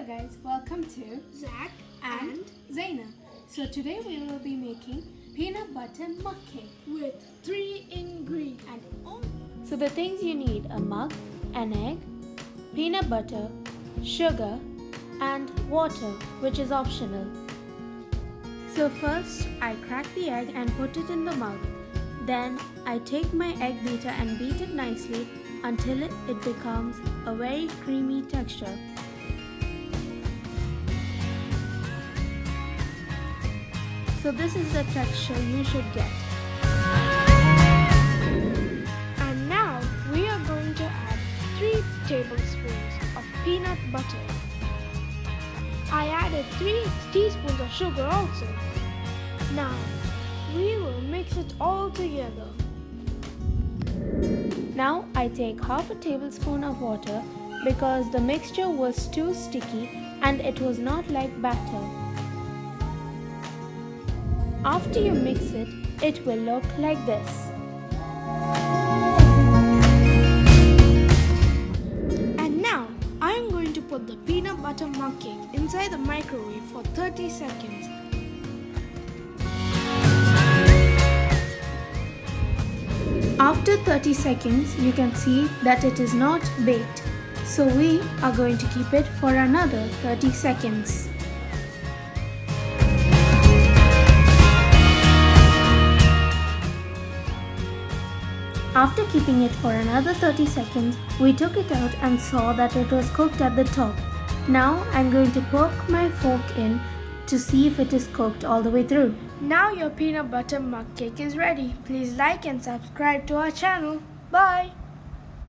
Hello guys, welcome to Zach and Zaina. So today we will be making peanut butter mug cake with 3 ingredients. So the things you need: a mug, an egg, peanut butter, sugar and water, which is optional. So first I crack the egg and put it in the mug. Then I take my egg beater and beat it nicely until it becomes a very creamy texture. So this is the texture you should get. And now we are going to add 3 tablespoons of peanut butter. I added 3 teaspoons of sugar also. Now we will mix it all together. Now I take half a tablespoon of water because the mixture was too sticky and it was not like batter. After you mix it, it will look like this. And now I am going to put the peanut butter mug cake inside the microwave for 30 seconds. After 30 seconds, you can see that it is not baked. So we are going to keep it for another 30 seconds. After keeping it for another 30 seconds, we took it out and saw that it was cooked at the top. Now I'm going to poke my fork in to see if it is cooked all the way through. Now your peanut butter mug cake is ready. Please like and subscribe to our channel. Bye!